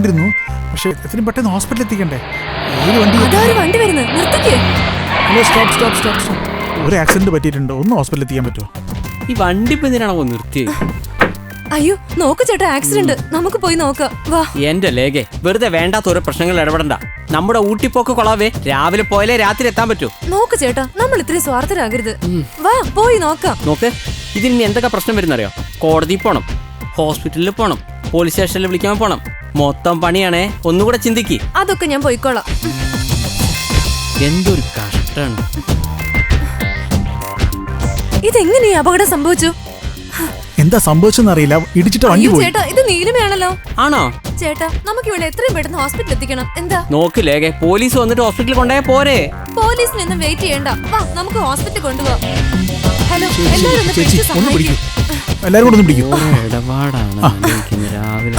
പോയിക്കൊണ്ടിരുന്നു. പക്ഷെ എത്രയും പെട്ടെന്ന് ഹോസ്പിറ്റലിൽ എത്തിക്കണ്ടേ? വണ്ടി വരുന്നു. Hello, stop. ഒരു ആക്സിഡന്റ് പറ്റിയിട്ടുണ്ട്. ഒന്ന് ഹോസ്പിറ്റലിൽ എത്തിക്കാൻ പറ്റുമോ? ഈ വണ്ടി ഇപ്പൊ എന്തിനാണോ നിർത്തിയത്? അയ്യോ നോക്ക് ചേട്ടാ, ആക്സിഡന്റ്. നമുക്ക് പോയി നോക്കാം, വാ. എന്റെ ലേഖേ, വെറുതെ വേണ്ടാത്ത ഓരോ പ്രശ്നങ്ങൾ ഇടപെടണ്ട. നമ്മുടെ ഊട്ടിപ്പോക്ക് കൊളാവേ. രാവിലെ പോയാലേ രാത്രി എത്താൻ പറ്റൂ. നോക്ക് ചേട്ടാ, നമ്മൾ ഇത്രയും സ്വാർത്ഥരാകരുത്. വാ പോയി നോക്കാം. നോക്ക്, ഇതിൽ ഇനി എന്തൊക്കെ പ്രശ്നം വരുന്നറിയോ? കോടതി പോണം, ഹോസ്പിറ്റലിൽ പോണം, പോലീസ് സ്റ്റേഷനിൽ വിളിക്കാൻ പോണം. മൊത്തം പണിയാണേ. ഒന്നുകൂടെ ചിന്തിക്ക്. അതൊക്കെ ഞാൻ പോയിക്കോളാം. എന്തൊരു കഷ്ടാണ്. ഇതെങ്ങനെ അപകടം സംഭവിച്ചു? എന്താ സംഭവിച്ചെന്ന് അറിയില്ല. ഇടിച്ചിട്ട് വണ്ടി പോയി. ചേട്ടാ, ഇത് നീലിമയാണല്ലോ. ആണോ? ചേട്ടാ, നമുക്ക് ഇവിടെ എത്രയും പെട്ടെന്ന് ഹോസ്പിറ്റലിൽ എത്തിക്കണം. എന്താ നോക്ക് ലേഖേ, പോലീസ് വന്നിട്ട് ഹോസ്പിറ്റലിൽ കൊണ്ടുപോയാ പോരെ? പോലീസിനൊന്നും വെയിറ്റ് ചെയ്യണ്ട, വാ നമുക്ക് ഹോസ്പിറ്റലിൽ കൊണ്ടുപോവാം. ഹലോ, ചേച്ചി ഒന്ന് പിടിക്കൂ. എല്ലാരും കൂടെ ഒന്ന് പിടിക്കൂ. ഇടപാടാണ് രാവിലെ.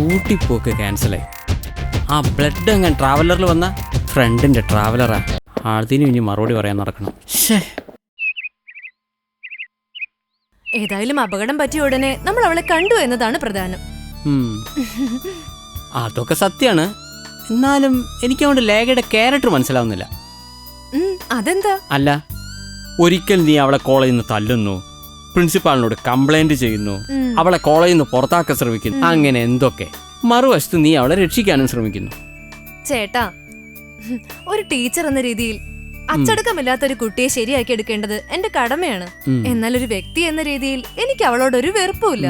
ഊട്ടിപ്പോക്ക് ക്യാൻസലായി. ആ ബ്ലഡ് അങ്ങനെ ട്രാവലറിൽ വന്ന ഫ്രണ്ടിന്റെ ട്രാവലറാ. അതിനും ഇനി മറുപടി പറയാൻ നടക്കണം. ഏതായാലും അപകടം പറ്റിയ ഉടനെ നമ്മൾ അവളെ കണ്ടു എന്നതാണ് പ്രധാനം. അതൊക്കെ സത്യാണ്. എന്നാലും എനിക്ക് അതുകൊണ്ട് ലേഖയുടെ ക്യാരക്ടർ മനസ്സിലാവുന്നില്ല. അതെന്താ? അല്ല, ഒരിക്കൽ നീ അവളെ കോളേജിൽ നിന്ന് തല്ലുന്നു, പ്രിൻസിപ്പാളിനോട് കംപ്ലൈന്റ് ചെയ്യുന്നു, അവളെ കോളേജിൽ നിന്ന് പുറത്താക്കാൻ ശ്രമിക്കുന്നു. അങ്ങനെ എന്തൊക്കെ. മറുവശത്ത് നീ അവളെ രക്ഷിക്കാനും ശ്രമിക്കുന്നു. ചേട്ടാ, ഒരു ടീച്ചർ എന്ന രീതിയിൽ അച്ചടക്കമില്ലാത്ത ഒരു കുട്ടിയെ ശരിയാക്കി എടുക്കേണ്ടത് എന്റെ കടമയാണ്. എന്നാൽ ഒരു വ്യക്തി എന്ന രീതിയിൽ എനിക്ക് അവളോടൊരു വെറുപ്പുമില്ല.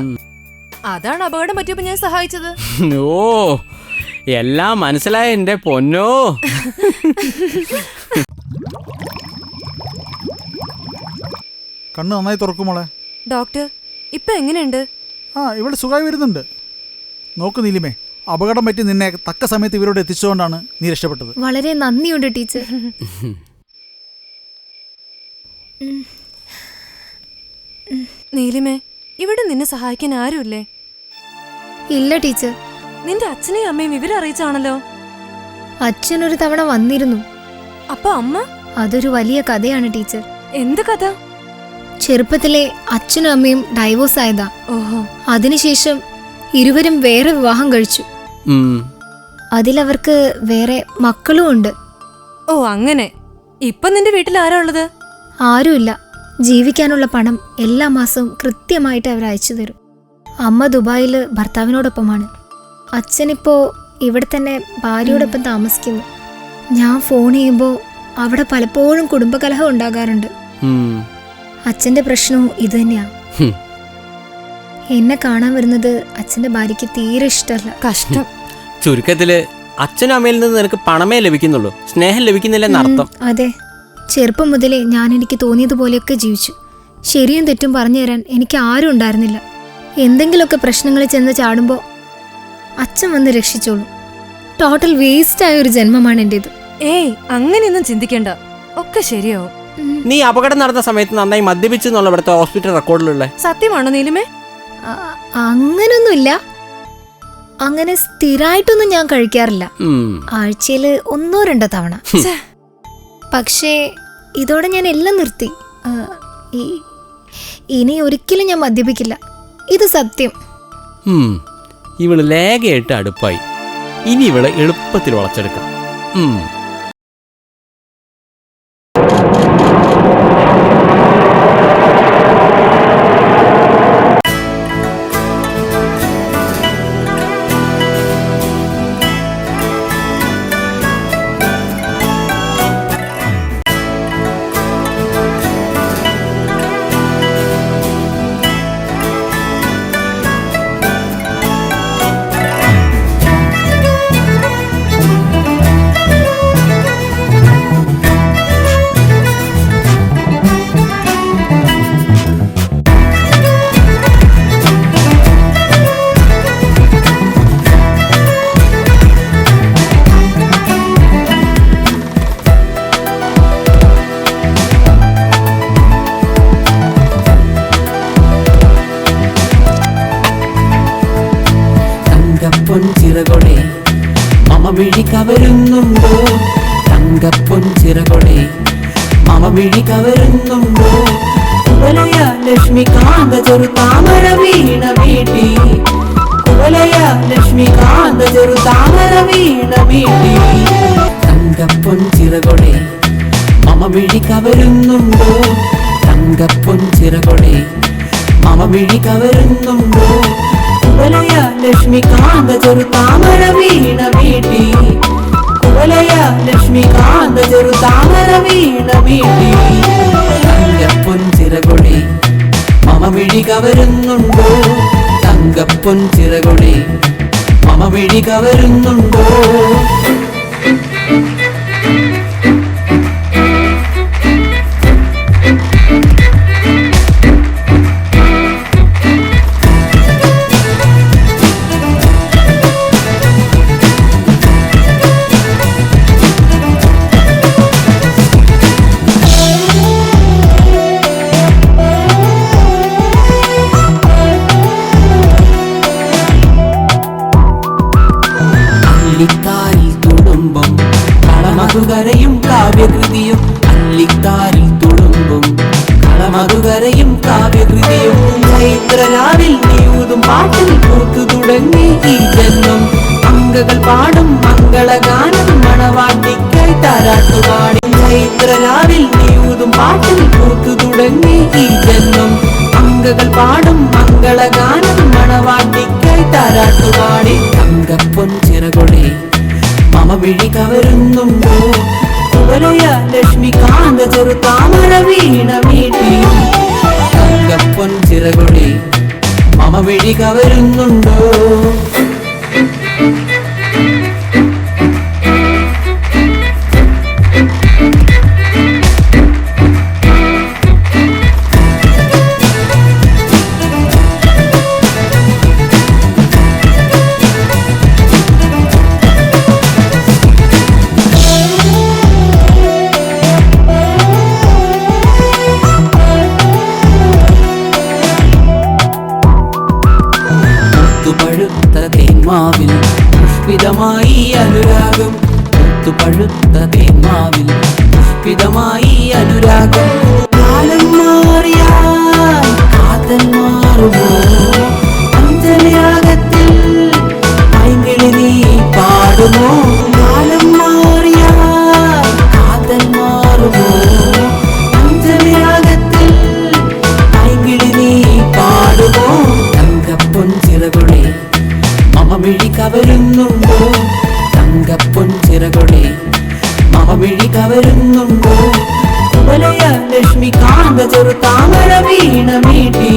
അതാണ് അപകടം പറ്റിയപ്പോ ഞാൻ സഹായിച്ചത്. ഓ, എല്ലാം മനസ്സിലായ എന്റെ പൊന്നോ. കണ്ണ് നന്നായി തുറക്കുമോളെ. ഡോക്ടർ, ഇപ്പൊ എങ്ങനെയുണ്ട്? ഇവിടെ സുഖമായി വരുന്നുണ്ട്. നോക്ക് നീലിമേ, അപകടം പറ്റി നിന്നെ തക്ക സമയത്ത് ഇവരോട് എത്തിച്ചുകൊണ്ടാണ് നീ രക്ഷപ്പെട്ടത്. വളരെ നന്ദിയുണ്ട് ടീച്ചർ. നീലിമേ, ഇവിടെ നിന്നെ സഹായിക്കാൻ ആരുമില്ലേ? ഇല്ല ടീച്ചർ. നിന്റെ അച്ഛനെയും അമ്മയും വിവരം അറിയിച്ചാണല്ലോ. അച്ഛൻ ഒരു തവണ വന്നിരുന്നു. അപ്പൊ അമ്മ? അതൊരു വലിയ കഥയാണ് ടീച്ചർ. എന്ത് കഥ? ചെറുപ്പത്തിലെ അച്ഛനും അമ്മയും ഡൈവോഴ്സ് ആയതാ. ഓഹോ. അതിനുശേഷം ഇരുവരും വേറെ വിവാഹം കഴിച്ചു. അതിലവർക്ക് വേറെ മക്കളും ഉണ്ട്. ഓ അങ്ങനെ. ഇപ്പൊ നിന്റെ വീട്ടിൽ ആരാ ഉള്ളത്? ആരുമില്ല. ജീവിക്കാനുള്ള പണം എല്ലാ മാസവും കൃത്യമായിട്ട് അവർ അയച്ചു തരും. അമ്മ ദുബായിൽ ഭർത്താവിനോടൊപ്പമാണ്. അച്ഛനിപ്പോ ഇവിടെ തന്നെ ഭാര്യയോടൊപ്പം താമസിക്കുന്നു. ഞാൻ ഫോൺ ചെയ്യുമ്പോൾ അവിടെ പലപ്പോഴും കുടുംബകലഹം ഉണ്ടാകാറുണ്ട്. അച്ഛന്റെ പ്രശ്നവും ഇത് തന്നെയാ. എന്നെ കാണാൻ വരുന്നത് അച്ഛന്റെ ഭാര്യയ്ക്ക് തീരെ ഇഷ്ടമല്ല. കഷ്ടം. ചുരുക്കത്തില് അച്ഛനും അമ്മയിൽ നിന്ന് നിനക്ക് പണമേ ലഭിക്കുന്നുള്ളൂ, സ്നേഹം ലഭിക്കുന്നില്ലെന്നർത്ഥം. അതെ. ചെറുപ്പം മുതലേ ഞാൻ എനിക്ക് തോന്നിയതുപോലെയൊക്കെ ജീവിച്ചു. ശരിയും തെറ്റും പറഞ്ഞു തരാൻ എനിക്ക് ആരും ഉണ്ടായിരുന്നില്ല. എന്തെങ്കിലുമൊക്കെ പ്രശ്നങ്ങളിൽ ചെന്ന് ചാടുമ്പോൾ അച്ഛൻ വന്ന് രക്ഷിച്ചോളൂ. ടോട്ടൽ വേസ്റ്റ് ആയ ഒരു ജന്മമാണ് എന്റേത്. ഏയ്, അങ്ങനെയൊന്നും ചിന്തിക്കണ്ട, ഒക്കെ ശരിയാവും. നീ അപകടം നടന്ന സമയത്ത് നന്നായി മദ്യപിച്ചു എന്നുള്ള ഇവിടുത്തെ ഹോസ്പിറ്റൽ റെക്കോർഡിലുള്ള സത്യമാണോ നീലിമേ? അങ്ങനൊന്നുമില്ല. അങ്ങനെ സ്ഥിരമായിട്ടൊന്നും ഞാൻ കഴിക്കാറില്ല. ആഴ്ചയിൽ 1-2 തവണ. പക്ഷേ ഇതോടെ ഞാൻ എല്ലാം നിർത്തി. ഇനി ഒരിക്കലും ഞാൻ മദ്യപിക്കില്ല. ഇത് സത്യം. ഇവള് ലേഖയായിട്ട് അടുപ്പായി. ഇനി ഇവളെ എളുപ്പത്തിൽ വളച്ചെടുക്കാം. പൊൻചിറകൊടെ മമമിഴി കവരുന്നുണ്ടോ, തങ്കപ്പൊൻചിറകൊടെ മമമിഴി കവരുന്നുണ്ടോ, ലക്ഷ്മികാന്ത ചെറു താമര വീണ മീട്ടി കുവലയ ലക്ഷ്മികാന്ത ചെറു താമര വീണ മീട്ടി തങ്കപ്പൊൻചിറകൊടെ മമ വിഴി കവരുന്നുണ്ടോ തങ്കപ്പൊൻചിറകൊടെ മമ വിഴി കവരുന്നുണ്ടോ കുവലയ ലക്ഷ്മികാന്ത ചെറു താമര വീണ മീട്ടി കുവലയ ലക്ഷ്മികാന്ത ചെറു താമര വീണ മീട്ടി തങ്കപ്പൊൻചിറകൊടെ മമ വിഴി കവരുന്നുണ്ടോ തങ്കപ്പൊൻചിറകൊടെ മമ വിഴി കവരുന്നുണ്ടോ അല്ലിക്കാരിൽ തുടുമ്പും കളമകുകരയും കാവ്യകൃതിയും അല്ലിക്കാരിൽ തുടുമ്പും കളമകുകരയും കാവ്യകൃതിയും ചൈത്രരാവിൽ നീയൂതും പാട്ടിൽ പൂത്തു തുടങ്ങി ഈ ജന്മം അംഗകൾ പാടും മംഗളഗാനം മണവാട്ടിക്കായി താരാട്ടുപാടി ചൈത്രരാവിൽ നീയൂതും പാട്ടിൽ പൂത്തു തുടങ്ങി ഈ ജന്മം അംഗകൾ പാടും മംഗളഗാനം മണവാട്ടിക്കായി താരാട്ടുപാടി തങ്കപ്പൊൻചിറകൊടെ മമ വിഴി കവരുന്നുണ്ടോ കുവലയ ലക്ഷ്മികാന്ത ചെറു താമര വീണ മീട്ടി തങ്കപ്പൊൻചിറകൊടെ മമ വിഴി കവരുന്നുണ്ടോ പഴുത്ത തേന്മാവിൽ പുഷ്പിതമായി അനുരാഗം പഴുത്ത തേന്മാവിൽ പുഷ്പിതമായി അനുരാഗം കാലം മാറിയാൽ കാതൽ മാറുമോ അഞ്ചലയാഗത്തിൽ പൈങ്കിളി നീ പാടുമോ കാലം മാറിയാൽ കാതൽ മാറുമോ അഞ്ചലയാഗത്തിൽ പൈങ്കിളി നീ പാടുമോ തങ്കപ്പൊൻചിറകൊടെ മമ വിഴി കവരുന്നുണ്ടോ തങ്കപ്പൊൻചിറകൊടെ മമ വിഴി കവരുന്നുണ്ടോ കുവലയ ലക്ഷ്മികാന്ത ചെറു താമര വീണ മീട്ടി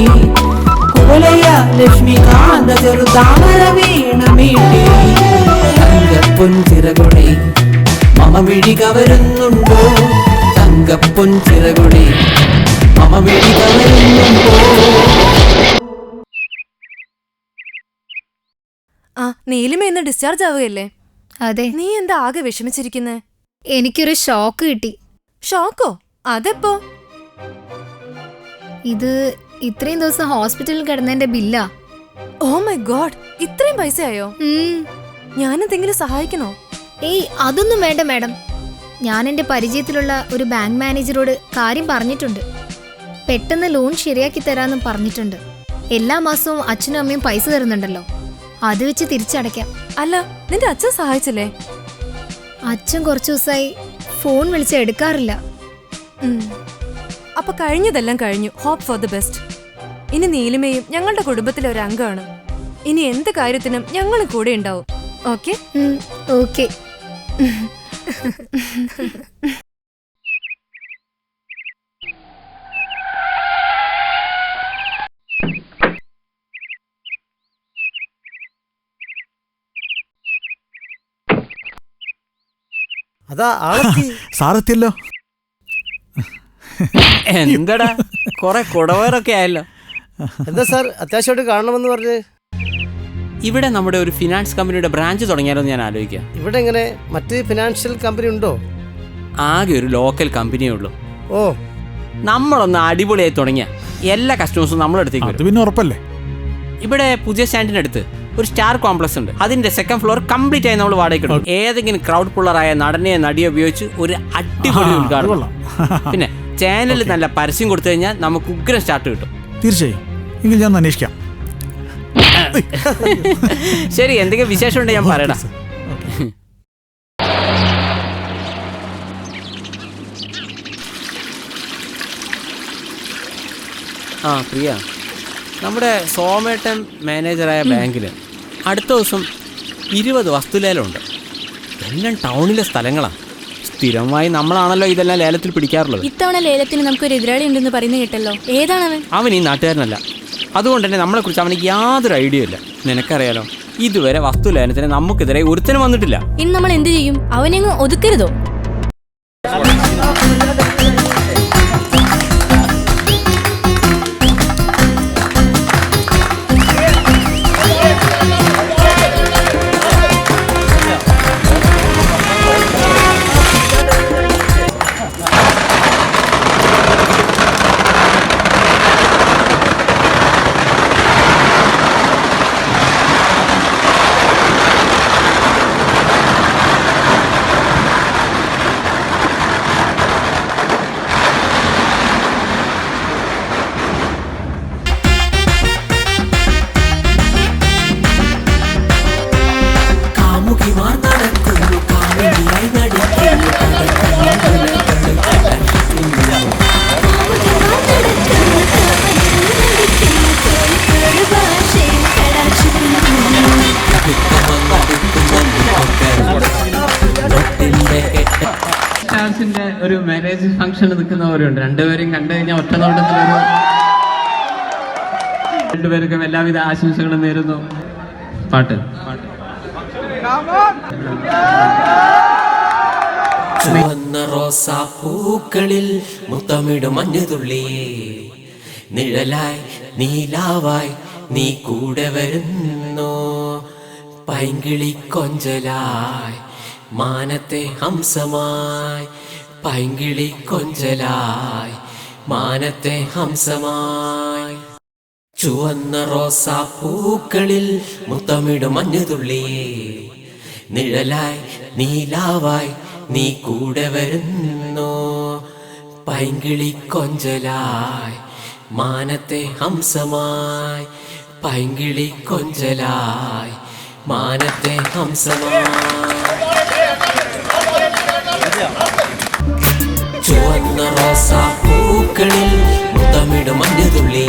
കുവലയ ലക്ഷ്മികാന്ത ചെറു താമര വീണ മീട്ടി തങ്കപ്പൊൻചിറകൊടെ മമ വിഴി കവരുന്നുണ്ടോ തങ്കപ്പൊൻചിറകൊടെ മമ വിഴി കവരുന്നുണ്ടോ ആ നീലിമ ഇന്ന് ഡിസ്ചാർജ് ആവുകയല്ലേ? അതെ, നീ എന്താ ആകെ വിഷമിച്ചിരിക്കുന്നേ? എനിക്കൊരു ഷോക്ക് കിട്ടി. ഷോക്കോ? അതെപ്പോ? ഇത് ഇത്രയും ദിവസം ഹോസ്പിറ്റലിൽ കിടന്നതിന്റെ ബില്ലാ. ഓ മൈ ഗോഡ്, ഇത്രയും പൈസയായോ? ഞാനെന്തെങ്കിലും സഹായിക്കണോ? ഏയ് അതൊന്നും വേണ്ട മാഡം. ഞാൻ എൻ്റെ പരിചയത്തിലുള്ള ഒരു ബാങ്ക് മാനേജറോട് കാര്യം പറഞ്ഞിട്ടുണ്ട്. പെട്ടെന്ന് ലോൺ ശരിയാക്കി തരാമെന്നും പറഞ്ഞിട്ടുണ്ട്. എല്ലാ മാസവും അച്ഛനും അമ്മയും പൈസ തരുന്നുണ്ടല്ലോ, അത് വെച്ച് തിരിച്ചടയ്ക്കാം. അല്ല, നിന്റെ അച്ഛൻ സഹായിച്ചില്ലേ? അച്ഛൻ കുറച്ചു ദിവസമായി ഫോൺ വിളിച്ച് എടുക്കാറില്ല. അപ്പൊ കഴിഞ്ഞതെല്ലാം കഴിഞ്ഞു. Hope for the best. ഇനി നീലിമയും ഞങ്ങളുടെ കുടുംബത്തിലെ ഒരു അംഗമാണ്. ഇനി എന്ത് കാര്യത്തിനും ഞങ്ങൾ കൂടെ ഉണ്ടാവും. ഓക്കെ? ഓക്കെ. അതാ ആളെത്തി. സാറെത്തിയല്ലോ. എന്തടാ കൊറേ കുടവേറൊക്കെ ആയല്ലോ. എന്താ സാർ അത്യാവശ്യമായിട്ട് കാണണമെന്ന് പറഞ്ഞ്? ഇവിടെ നമ്മുടെ ഒരു ഫിനാൻസ് കമ്പനിയുടെ ബ്രാഞ്ച് തുടങ്ങിയാലോ ഞാൻ ആലോചിക്കാം. ഇവിടെ എങ്ങനെ മറ്റ് ഫിനാൻഷ്യൽ കമ്പനി ഉണ്ടോ? ആകെ ഒരു ലോക്കൽ കമ്പനിയേ ഉള്ളൂ. ഓ, നമ്മളൊന്ന് അടിപൊളിയായി തുടങ്ങിയ എല്ലാ കസ്റ്റമേഴ്സും നമ്മളെടുത്തേക്ക് അത് പിന്നെ ഉറപ്പല്ലേ. ഇവിടെ പുതിയ സ്റ്റാൻഡിനടുത്ത് ഒരു സ്റ്റാർ കോംപ്ലക്സ് ഉണ്ട്. അതിന്റെ സെക്കൻഡ് ഫ്ലോർ കംപ്ലീറ്റ് ആയി നമ്മൾ വാടകയ്ക്ക് എടുക്കും. ഏതെങ്കിലും ക്രൗഡ് പുള്ളറായ നടനെയോ നടിയോ ഉപയോഗിച്ച് ഒരു അടിപൊളി ഉദ്ഘാടനം. പിന്നെ ചാനലിൽ നല്ല പരസ്യം കൊടുത്തു കഴിഞ്ഞാൽ നമുക്ക് ഉഗ്രം സ്റ്റാർട്ട് കിട്ടും. തീർച്ചയായും. എങ്കിൽ ഞാൻ ഒന്ന് അന്വേഷിക്കാം. ശരി, എന്തെങ്കിലും വിശേഷം ഉണ്ടെങ്കിൽ ഞാൻ പറയടാ. ആ പ്രിയ, നമ്മുടെ സോമേട്ടൻ മാനേജറായ ബാങ്കിൽ അടുത്ത ദിവസം 20 വസ്തുലേലമുണ്ട്. എല്ലാം ടൗണിലെ സ്ഥലങ്ങളാണ്. സ്ഥിരമായി നമ്മളാണല്ലോ ഇതെല്ലാം ലേലത്തിൽ പിടിക്കാറുള്ളത്. ഇത്തവണ ലേലത്തിന് നമുക്കൊരു എതിരാളി ഉണ്ടെന്ന് പറയുന്നത് കേട്ടല്ലോ. ഏതാണവൻ? അവൻ ഈ നാട്ടുകാരനല്ല. അതുകൊണ്ട് തന്നെ നമ്മളെക്കുറിച്ച് അവനിക്ക് യാതൊരു ഐഡിയ ഇല്ല. നിനക്കറിയാലോ, ഇതുവരെ വസ്തുലേലത്തിന് നമുക്കെതിരെ ഒരുത്തനും വന്നിട്ടില്ല. ഇനി നമ്മൾ എന്ത് ചെയ്യും? അവനെങ്ങ് ഒതുക്കരുതോ? കാമുകിമാർ നടക്കുന്നു, കാമുകിയായി നടിക്കുന്നു, സ്റ്റാർസിന്റെ ഒരു മാരേജ് ഫംഗ്ഷന് നിൽക്കുന്നവരുണ്ട്. രണ്ടുപേരും കണ്ടു കഴിഞ്ഞാൽ ഒറ്റ നോട്ടത്തിലൊരു രണ്ടുപേർക്കും എല്ലാവിധ ആശംസകളും നേരുന്നു. പാട്ട് ചുവന്ന റോസാപ്പൂക്കളിൽ മുത്തമിടും മഞ്ഞുതുള്ളിയേ, നിഴലായി നീലാവായി നീ കൂടെ വരുന്നു, പൈങ്കിളി കൊഞ്ചലായി മാനത്തെ ഹംസമായി, പൈങ്കിളി കൊഞ്ചലായി മാനത്തെ ഹംസമായി. ചുവന്ന റോസാപ്പൂക്കളിൽ മുത്തമിടും മഞ്ഞുതുള്ളിയേ, നിഴലായി നീലാവായി നീ കൂടെ വരുന്നു, പൈങ്കിളി കൊഞ്ചലായി മാനത്തെ ഹംസമായി, പൈങ്കിളി കൊഞ്ചലായി മാനത്തെ ഹംസമായി. ചുവന്ന റോസാപ്പൂക്കളിൽ മുത്തമിടും മഞ്ഞുതുള്ളി,